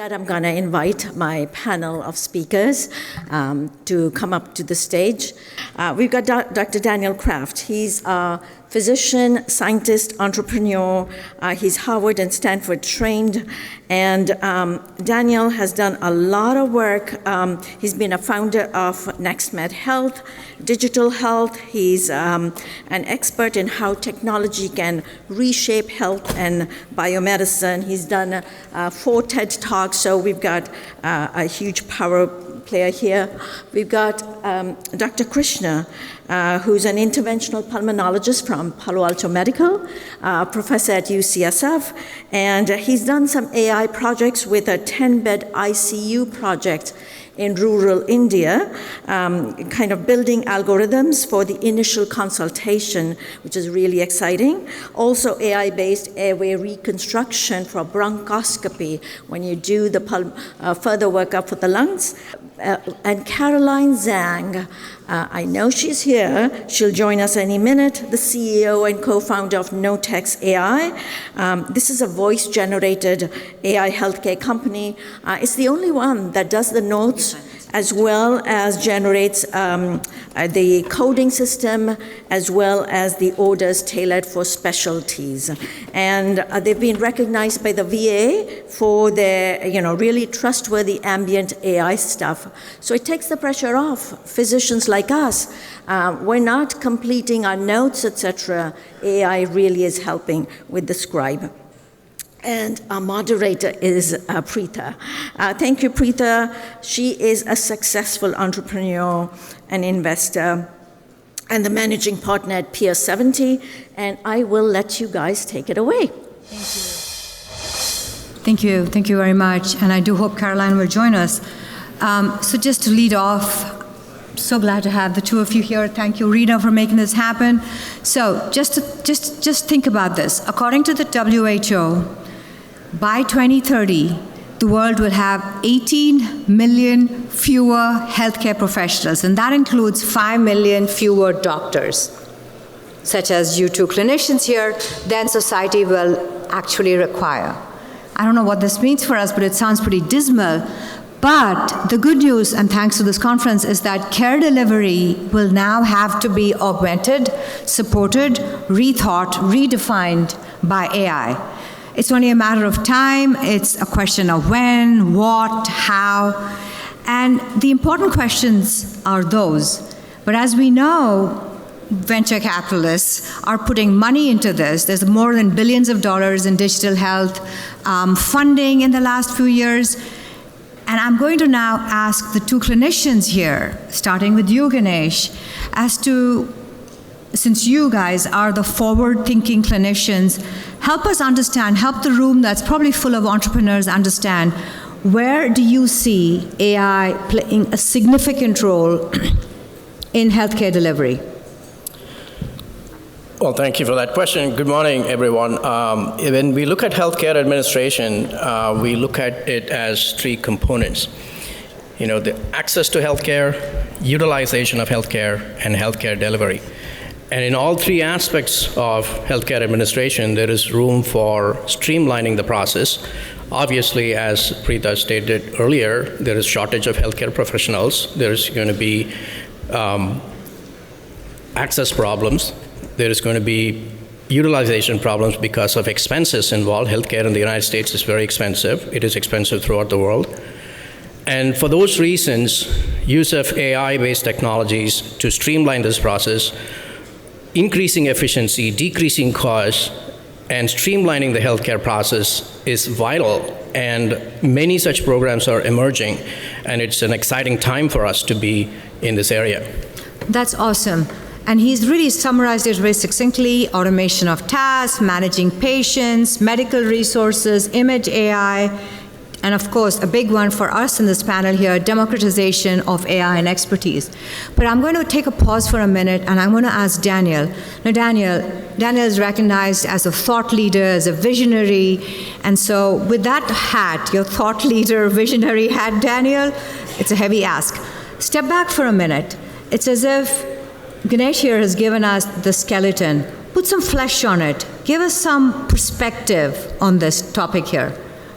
that, I'm going to invite my panel of speakers to come up to the stage. We've got Dr. Daniel Kraft. He's a physician, scientist, entrepreneur. He's Harvard and Stanford trained. And Daniel has done a lot of work. He's been a founder of NextMed Health, digital health. He's an expert in how technology can reshape health and biomedicine. He's done 4 TED Talks, so we've got a huge power player here. We've got Dr. Krishna, who's an interventional pulmonologist from Palo Alto Medical, professor at UCSF, and he's done some AI projects with a 10-bed ICU project in rural India, kind of building algorithms for the initial consultation, which is really exciting. Also AI-based airway reconstruction for bronchoscopy when you do the further workup for the lungs. And Caroline Zhang, I know she's here. She'll join us any minute, the CEO and co-founder of Knowtex AI. This is a voice-generated AI healthcare company. It's the only one that does the notes as well as generates the coding system, as well as the orders tailored for specialties. And they've been recognized by the VA for their really trustworthy ambient AI stuff. So it takes the pressure off physicians like us. We're not completing our notes, etc. AI really is helping with the scribe. And our moderator is Preetha. Thank you, Preetha. She is a successful entrepreneur and investor and the managing partner at Pier 70. And I will let you guys take it away. Thank you. Thank you very much. And I do hope Caroline will join us. So just to lead off, so glad to have the two of you here. Thank you, Rita, for making this happen. So just think about this. According to the WHO, by 2030, the world will have 18 million fewer healthcare professionals, and that includes 5 million fewer doctors, such as you two clinicians here, than society will actually require. I don't know what this means for us, but it sounds pretty dismal. But the good news, and thanks to this conference, is that care delivery will now have to be augmented, supported, rethought, redefined by AI. It's only a matter of time. It's a question of when, what, how. And the important questions are those. But as we know, venture capitalists are putting money into this. There's more than billions of dollars in digital health funding in the last few years. And I'm going to now ask the two clinicians here, starting with you, Ganesh, as to, since you guys are the forward-thinking clinicians, help us understand, help the room that's probably full of entrepreneurs understand, where do you see AI playing a significant role in healthcare delivery? Well, thank you for that question. Good morning, everyone. When we look at healthcare administration, we look at it as 3 components. The access to healthcare, utilization of healthcare, and healthcare delivery. And in all 3 aspects of healthcare administration, there is room for streamlining the process. Obviously, as Preetha stated earlier, there is shortage of healthcare professionals. There's going to be access problems. There is going to be utilization problems because of expenses involved. Healthcare in the United States is very expensive. It is expensive throughout the world. And for those reasons, use of AI-based technologies to streamline this process, increasing efficiency, decreasing costs, and streamlining the healthcare process is vital. And many such programs are emerging, and it's an exciting time for us to be in this area. That's awesome. And he's really summarized it very succinctly: automation of tasks, managing patients, medical resources, image AI, and of course, a big one for us in this panel here, democratization of AI and expertise. But I'm going to take a pause for a minute, and I'm going to ask Daniel. Now, Daniel is recognized as a thought leader, as a visionary, and so with that hat, your thought leader, visionary hat, Daniel, it's a heavy ask. Step back for a minute. It's as if Ganesh here has given us the skeleton. Put some flesh on it. Give us some perspective on this topic here.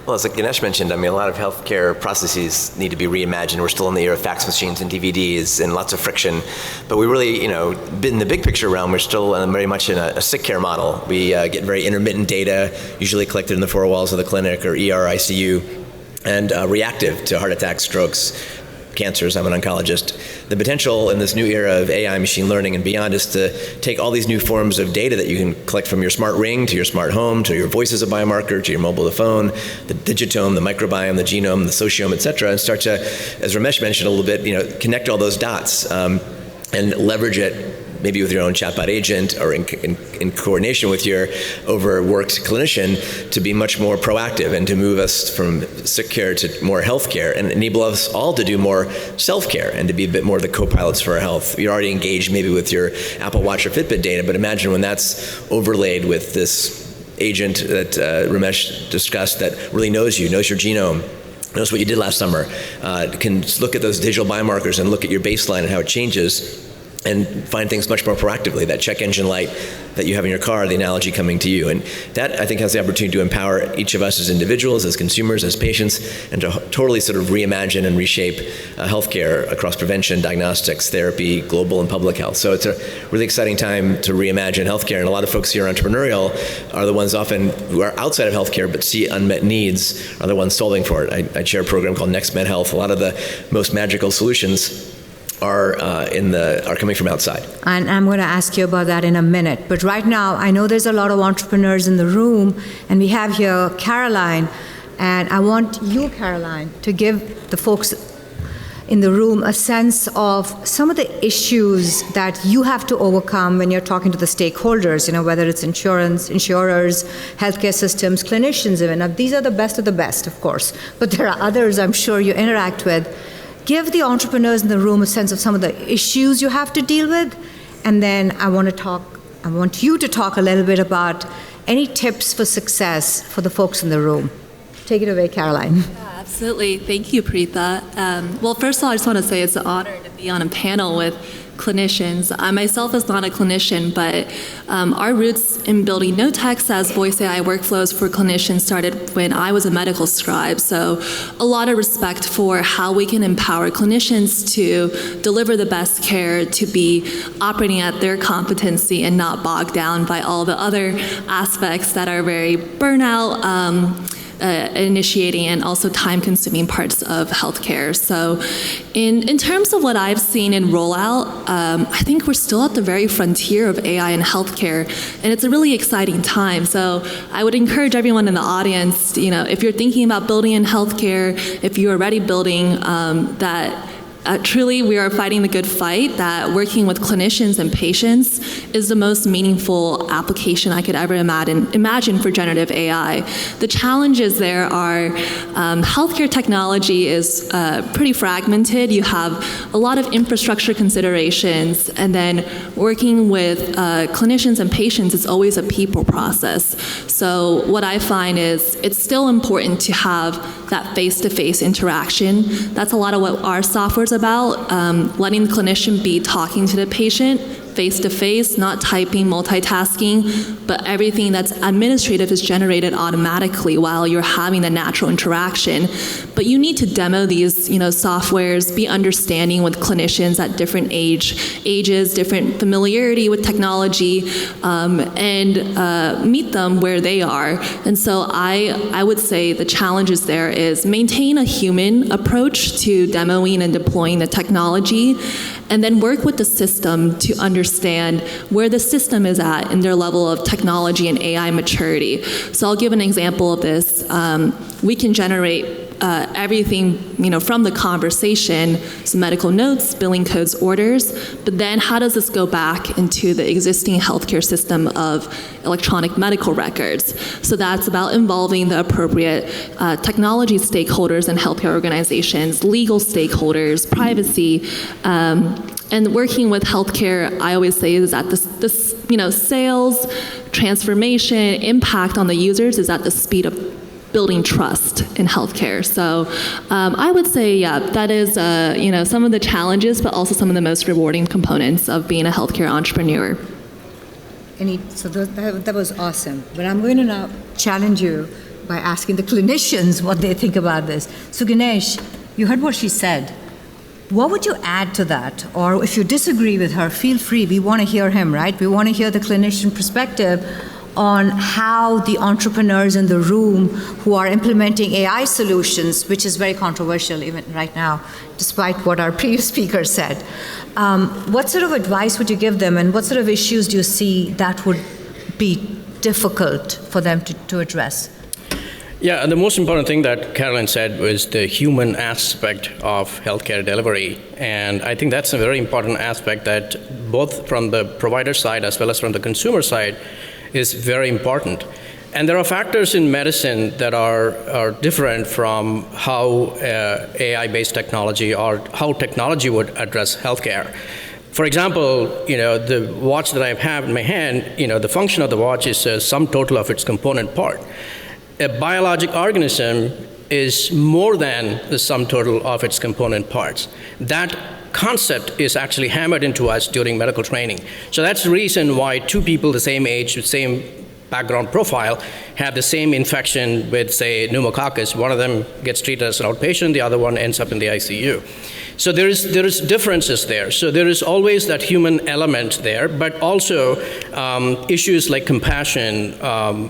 Well, as Ganesh mentioned, I mean, a lot of healthcare processes need to be reimagined. We're still in the era of fax machines and DVDs and lots of friction. But we really, in the big picture realm, we're still very much in a sick care model. We get very intermittent data, usually collected in the four walls of the clinic or ER, ICU, and reactive to heart attacks, strokes, cancers. I'm an oncologist. The potential in this new era of AI, machine learning, and beyond is to take all these new forms of data that you can collect from your smart ring to your smart home, to your voice as a biomarker, to your mobile phone, the digitome, the microbiome, the genome, the sociome, et cetera, and start to, as Ramesh mentioned a little bit, connect all those dots and leverage it maybe with your own chatbot agent or in coordination with your overworked clinician to be much more proactive and to move us from sick care to more health care and enable us all to do more self-care and to be a bit more the co-pilots for our health. You're already engaged maybe with your Apple Watch or Fitbit data, but imagine when that's overlaid with this agent that Ramesh discussed that really knows you, knows your genome, knows what you did last summer, can look at those digital biomarkers and look at your baseline and how it changes and find things much more proactively. That check engine light that you have in your car, the analogy coming to you. And that, I think, has the opportunity to empower each of us as individuals, as consumers, as patients, and to totally sort of reimagine and reshape healthcare across prevention, diagnostics, therapy, global and public health. So it's a really exciting time to reimagine healthcare. And a lot of folks here entrepreneurial are the ones often who are outside of healthcare but see unmet needs, are the ones solving for it. I chair a program called NextMed Health. A lot of the most magical solutions are coming from outside. And I'm going to ask you about that in a minute. But right now, I know there's a lot of entrepreneurs in the room, and we have here Caroline. And I want you, Caroline, to give the folks in the room a sense of some of the issues that you have to overcome when you're talking to the stakeholders, whether it's insurers, healthcare systems, clinicians even. Now, these are the best of the best, of course. But there are others I'm sure you interact with. Give the entrepreneurs in the room a sense of some of the issues you have to deal with, and then I want you to talk a little bit about any tips for success for the folks in the room. Take it away, Caroline. Absolutely. Thank you, Preetha. Well, first of all, I just want to say it's an honor to be on a panel with clinicians. I myself is not a clinician, but our roots in building Knowtex as voice AI workflows for clinicians started when I was a medical scribe. So a lot of respect for how we can empower clinicians to deliver the best care, to be operating at their competency and not bogged down by all the other aspects that are very burnout, initiating and also time-consuming parts of healthcare. So in terms of what I've seen in rollout, I think we're still at the very frontier of AI in healthcare, and it's a really exciting time. So I would encourage everyone in the audience, if you're thinking about building in healthcare, if you're already building, that truly, we are fighting the good fight, that working with clinicians and patients is the most meaningful application I could ever imagine for generative AI. The challenges there are healthcare technology is pretty fragmented. You have a lot of infrastructure considerations, and then working with clinicians and patients is always a people process. So what I find is it's still important to have that face-to-face interaction. That's a lot of what our software is about, letting the clinician be talking to the patient face-to-face, not typing, multitasking, but everything that's administrative is generated automatically while you're having the natural interaction. But you need to demo these, softwares, be understanding with clinicians at different ages, different familiarity with technology, and meet them where they are. And so I would say the challenges there is maintain a human approach to demoing and deploying the technology, and then work with the system to understand where the system is at in their level of technology and AI maturity. So I'll give an example of this. We can generate everything, from the conversation, some medical notes, billing codes, orders, but then how does this go back into the existing healthcare system of electronic medical records? So that's about involving the appropriate technology stakeholders and healthcare organizations, legal stakeholders, privacy, and working with healthcare, I always say, is at this sales, transformation, impact on the users is at the speed of building trust in healthcare. So I would say, that is some of the challenges, but also some of the most rewarding components of being a healthcare entrepreneur. So that was awesome. But I'm going to now challenge you by asking the clinicians what they think about this. So Ganesh, you heard what she said. What would you add to that? Or if you disagree with her, feel free. We want to hear him, right? We want to hear the clinician perspective on how the entrepreneurs in the room who are implementing AI solutions, which is very controversial even right now, despite what our previous speaker said. What sort of advice would you give them, and what sort of issues do you see that would be difficult for them to address? Yeah, and the most important thing that Caroline said was the human aspect of healthcare delivery. And I think that's a very important aspect that both from the provider side as well as from the consumer side is very important. And there are factors in medicine that are different from how AI-based technology or how technology would address healthcare. For example, the watch that I have in my hand, the function of the watch is a sum total of its component part. A biologic organism is more than the sum total of its component parts. That concept is actually hammered into us during medical training. So that's the reason why two people the same age, with same background profile, have the same infection with, say, pneumococcus. One of them gets treated as an outpatient, the other one ends up in the ICU. So there is differences there. So there is always that human element there, but also issues like compassion,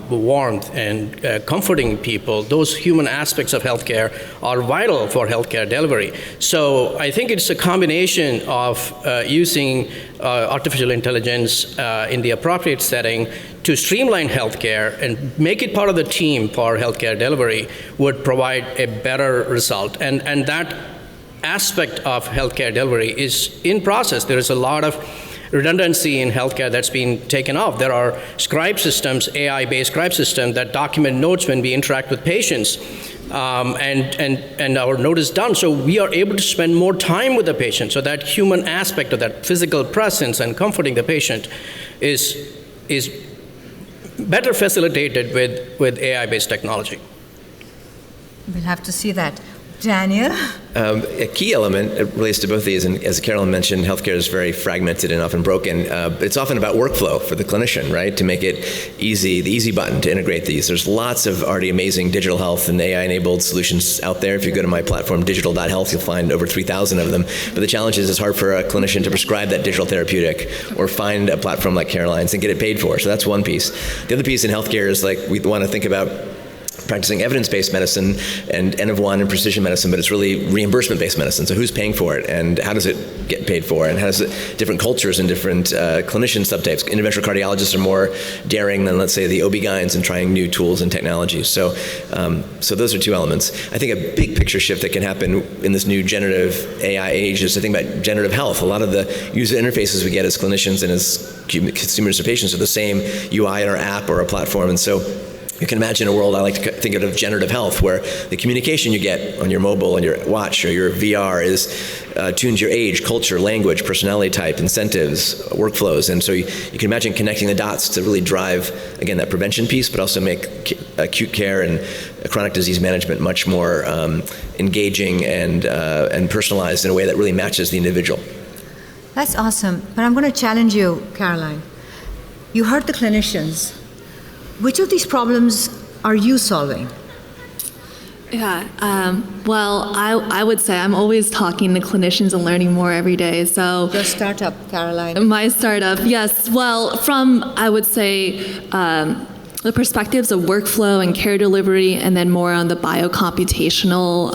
warmth, and comforting people. Those human aspects of healthcare are vital for healthcare delivery. So I think it's a combination of using artificial intelligence in the appropriate setting to streamline healthcare and make it part of the team for healthcare delivery would provide a better result. And that aspect of healthcare delivery is in process. There is a lot of redundancy in healthcare that's been taken off. There are scribe systems, AI-based scribe systems that document notes when we interact with patients, and our note is done. So we are able to spend more time with the patient. So that human aspect of that physical presence and comforting the patient is better facilitated with AI-based technology. We'll have to see that. Daniel? A key element relates to both of these, and as Carolyn mentioned, healthcare is very fragmented and often broken, but it's often about workflow for the clinician, right? To make it easy, the easy button to integrate these. There's lots of already amazing digital health and AI-enabled solutions out there. If you go to my platform, digital.health, you'll find over 3,000 of them. But the challenge is it's hard for a clinician to prescribe that digital therapeutic or find a platform like Caroline's and get it paid for. So that's one piece. The other piece in healthcare is we want to think about practicing evidence-based medicine and N of 1 and precision medicine, but it's really reimbursement-based medicine. So who's paying for it, and how does it get paid for, and how does it, different cultures and different clinician subtypes. Interventional cardiologists are more daring than, let's say, the OB-GYNs in trying new tools and technologies. So those are two elements. I think a big picture shift that can happen in this new generative AI age is to think about generative health. A lot of the user interfaces we get as clinicians and as consumers or patients are the same UI in our app or our platform, and so you can imagine a world I like to think of generative health, where the communication you get on your mobile and your watch or your VR is tuned to your age, culture, language, personality type, incentives, workflows. And so you can imagine connecting the dots to really drive, again, that prevention piece, but also make acute care and chronic disease management much more engaging and personalized in a way that really matches the individual. That's awesome. But I'm going to challenge you, Caroline. You heard the clinicians. Which of these problems are you solving? Yeah, well, I would say I'm always talking to clinicians and learning more every day. So your startup, Caroline. My startup, yes. Well, from, I would say, the perspectives of workflow and care delivery, and then more on the biocomputational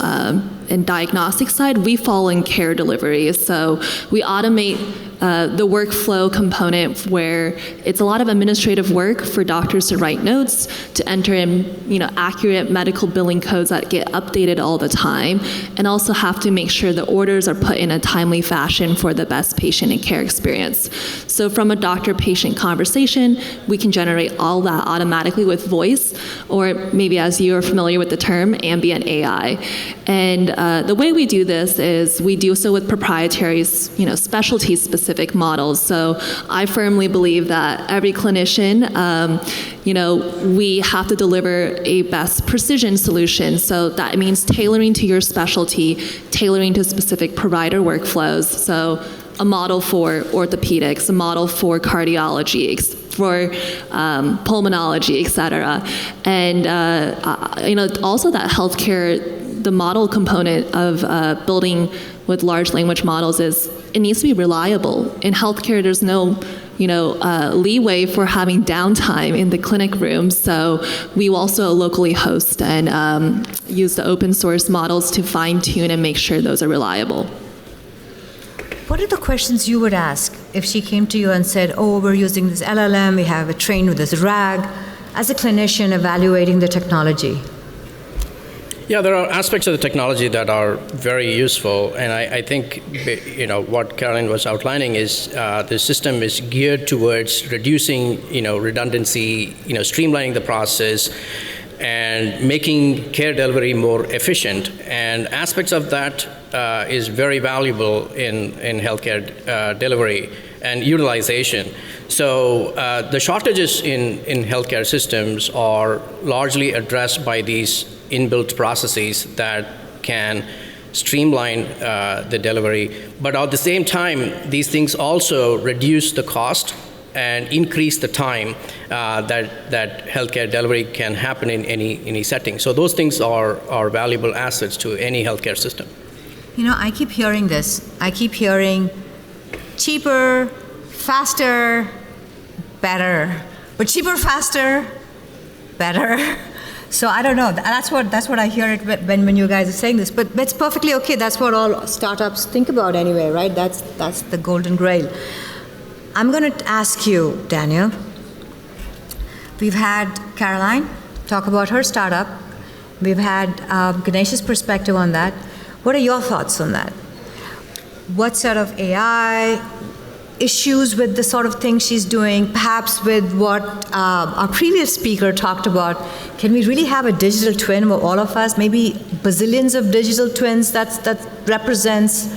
and diagnostic side, we fall in care delivery. So we automate the workflow component, where it's a lot of administrative work for doctors to write notes, to enter in accurate medical billing codes that get updated all the time, and also have to make sure the orders are put in a timely fashion for the best patient and care experience. So from a doctor-patient conversation, we can generate all that automatically with voice, or maybe, as you are familiar with the term, ambient AI. And the way we do this is we do so with proprietary, specialty-specific models. So I firmly believe that every clinician, we have to deliver a best precision solution. So that means tailoring to your specialty, tailoring to specific provider workflows. So a model for orthopedics, a model for cardiology, for pulmonology, et cetera. And also that healthcare, the model component of building with large language models is it needs to be reliable. In healthcare, there's no leeway for having downtime in the clinic room. So we also locally host and use the open source models to fine tune and make sure those are reliable. What are the questions you would ask if she came to you and said, oh, we're using this LLM, we have it trained with this RAG, as a clinician evaluating the technology? Yeah, there are aspects of the technology that are very useful, and I think what Caroline was outlining is the system is geared towards reducing redundancy, streamlining the process, and making care delivery more efficient. And aspects of that is very valuable in healthcare delivery and utilization. So the shortages in healthcare systems are largely addressed by these inbuilt processes that can streamline the delivery. But at the same time, these things also reduce the cost and increase the time that healthcare delivery can happen in any setting. So those things are valuable assets to any healthcare system. I keep hearing this. I keep hearing cheaper, faster, better. But cheaper, faster, better. So I don't know. That's what I hear it when you guys are saying this. But that's perfectly okay. That's what all startups think about anyway, right? That's the golden grail. I'm going to ask you, Daniel. We've had Caroline talk about her startup. We've had Ganesh's perspective on that. What are your thoughts on that? What sort of AI issues with the sort of things she's doing, perhaps with what our previous speaker talked about? Can we really have a digital twin for all of us? Maybe bazillions of digital twins that represents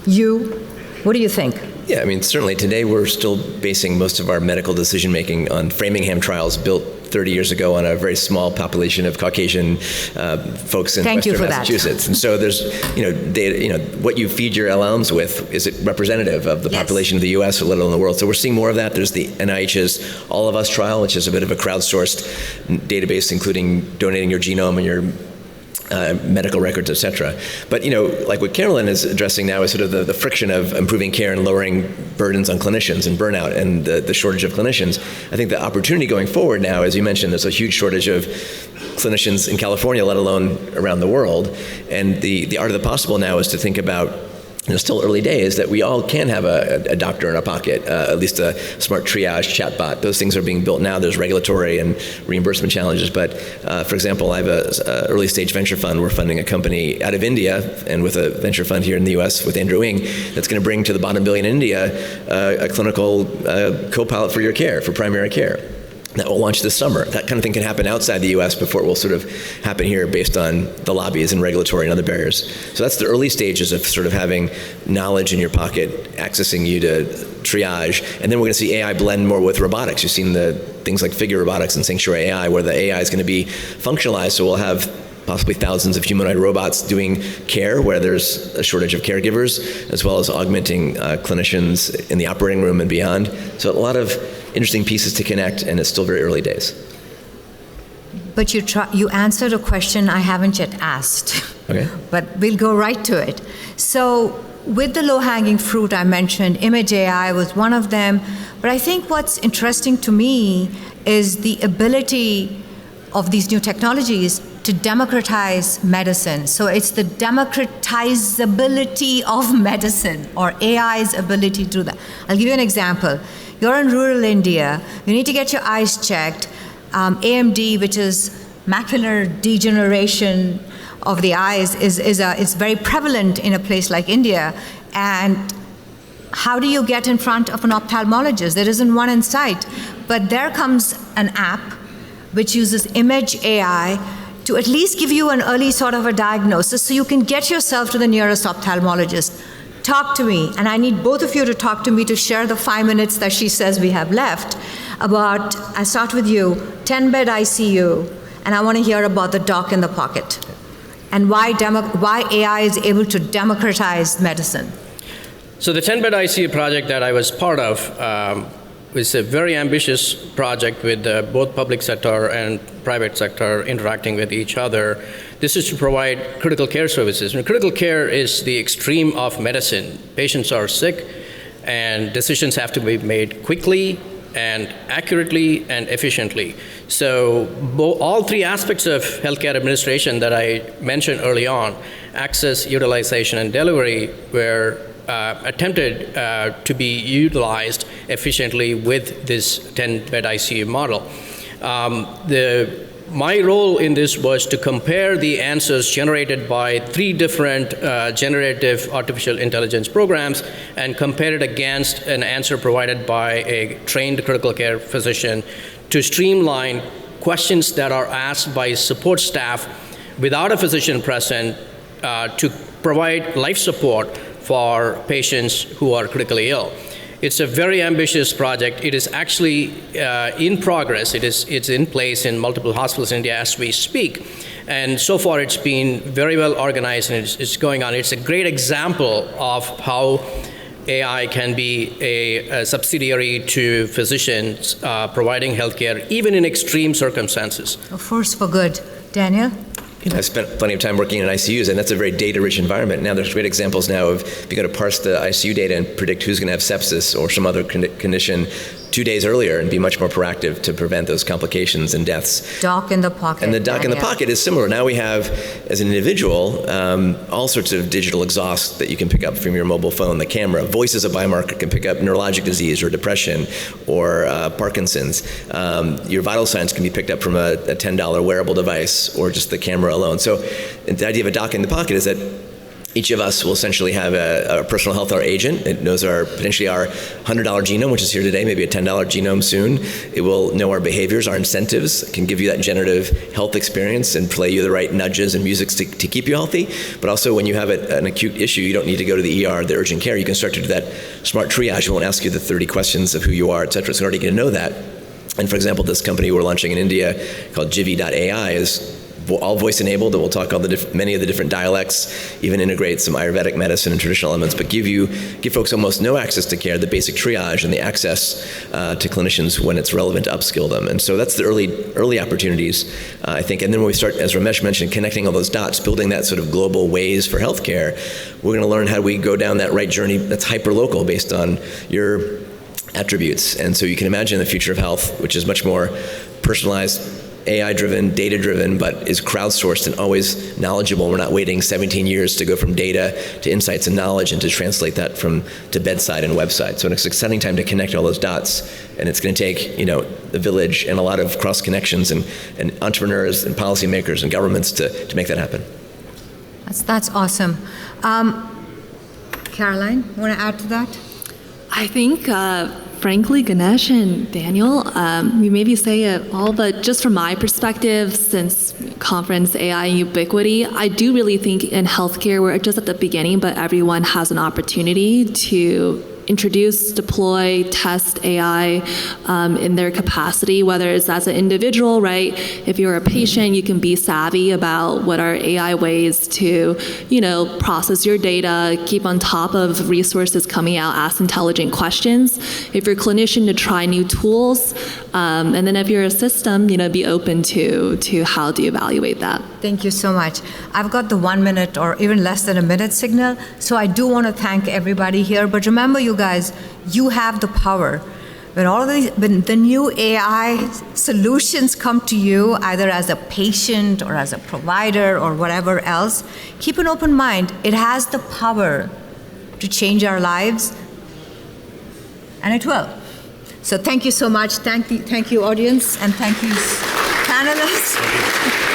you? What do you think? Yeah, I mean, certainly today we're still basing most of our medical decision-making on Framingham trials built 30 years ago on a very small population of Caucasian folks in Western Massachusetts. And so there's, data, what you feed your LLMs with, is it representative of the population of the US or let alone the world? So we're seeing more of that. There's the NIH's All of Us trial, which is a bit of a crowdsourced database, including donating your genome and your medical records, et cetera. But, like what Carolyn is addressing now is sort of the friction of improving care and lowering burdens on clinicians and burnout and the shortage of clinicians. I think the opportunity going forward now, as you mentioned, there's a huge shortage of clinicians in California, let alone around the world. And the art of the possible now is to think about, still early days, that we all can have a doctor in our pocket, at least a smart triage chatbot. Those things are being built now. There's regulatory and reimbursement challenges. But for example, I have a early stage venture fund. We're funding a company out of India, and with a venture fund here in the US with Andrew Ng, that's going to bring to the bottom billion in India a clinical co-pilot for your care, for primary care. That will launch this summer. That kind of thing can happen outside the US before it will sort of happen here based on the lobbies and regulatory and other barriers. So that's the early stages of sort of having knowledge in your pocket, accessing you to triage. And then we're going to see AI blend more with robotics. You've seen the things like Figure Robotics and Sanctuary AI, where the AI is going to be functionalized, so we'll have possibly thousands of humanoid robots doing care where there's a shortage of caregivers, as well as augmenting clinicians in the operating room and beyond. So a lot of interesting pieces to connect, and it's still very early days. But you answered a question I haven't yet asked. Okay. But we'll go right to it. So with the low-hanging fruit I mentioned, image AI was one of them. But I think what's interesting to me is the ability of these new technologies to democratize medicine. So it's the democratizability of medicine, or AI's ability to do that. I'll give you an example. You're in rural India, you need to get your eyes checked. AMD, which is macular degeneration of the eyes, is very prevalent in a place like India. And how do you get in front of an ophthalmologist? There isn't one in sight. But there comes an app which uses image AI to at least give you an early sort of a diagnosis so you can get yourself to the nearest ophthalmologist. Talk to me, and I need both of you to talk to me to share the 5 minutes that she says we have left about, I start with you, 10-bed ICU, and I want to hear about the doc in the pocket and why AI is able to democratize medicine. So the 10-bed ICU project that I was part of was a very ambitious project with both public sector and private sector interacting with each other. This is to provide critical care services. And critical care is the extreme of medicine. Patients are sick, and decisions have to be made quickly and accurately and efficiently. So all three aspects of healthcare administration that I mentioned early on, access, utilization, and delivery, were attempted to be utilized efficiently with this 10-bed ICU model. My role in this was to compare the answers generated by 3 different generative artificial intelligence programs and compare it against an answer provided by a trained critical care physician to streamline questions that are asked by support staff without a physician present to provide life support for patients who are critically ill. It's a very ambitious project. It is actually in progress. It's in place in multiple hospitals in India as we speak. And so far it's been very well organized and it's going on. It's a great example of how AI can be a subsidiary to physicians providing healthcare, even in extreme circumstances. A force for good. Daniel? I've spent plenty of time working in ICUs, and that's a very data-rich environment. Now there's great examples now of being able to parse the ICU data and predict who's going to have sepsis or some other condition 2 days earlier and be much more proactive to prevent those complications and deaths. Doc in the pocket. And the doc in the pocket is similar. Now we have, as an individual, all sorts of digital exhaust that you can pick up from your mobile phone, the camera. Voice as a biomarker can pick up neurologic disease or depression or Parkinson's. Your vital signs can be picked up from a $10 wearable device or just the camera alone. So the idea of a doc in the pocket is that each of us will essentially have a personal health agent. It knows potentially our $100 genome, which is here today, maybe a $10 genome soon. It will know our behaviors, our incentives, can give you that generative health experience and play you the right nudges and music to keep you healthy. But also when you have an acute issue, you don't need to go to the ER, the urgent care. You can start to do that smart triage. It won't ask you the 30 questions of who you are, et cetera. It's already going to know that. And for example, this company we're launching in India called Jivi.ai is all voice-enabled. It will talk many of the different dialects, even integrate some Ayurvedic medicine and traditional elements, but give folks almost no access to care, the basic triage and the access to clinicians when it's relevant to upskill them. And so that's the early opportunities, I think. And then when we start, as Ramesh mentioned, connecting all those dots, building that sort of global ways for healthcare, we're going to learn how we go down that right journey that's hyper-local based on your attributes. And so you can imagine the future of health, which is much more personalized, AI-driven, data-driven, but is crowdsourced and always knowledgeable. We're not waiting 17 years to go from data to insights and knowledge and to translate that to bedside and website. So it's an exciting time to connect all those dots, and it's going to take, the village and a lot of cross connections and entrepreneurs and policymakers and governments to make that happen. That's awesome. Caroline, want to add to that? I think, frankly, Ganesh and Daniel, you maybe say it all, but just from my perspective, since conference AI ubiquity, I do really think in healthcare we're just at the beginning, but everyone has an opportunity to introduce, deploy, test AI in their capacity, whether it's as an individual, right? If you're a patient, you can be savvy about what are AI ways to, process your data, keep on top of resources coming out, ask intelligent questions. If you're a clinician, to try new tools. And then if you're a system, be open to how do you evaluate that. Thank you so much. I've got the 1 minute or even less than a minute signal, so I do want to thank everybody here. But remember, you guys, you have the power. When the new AI solutions come to you, either as a patient or as a provider or whatever else, keep an open mind. It has the power to change our lives, and it will. So thank you so much. Thank you, audience, and thank you, panelists.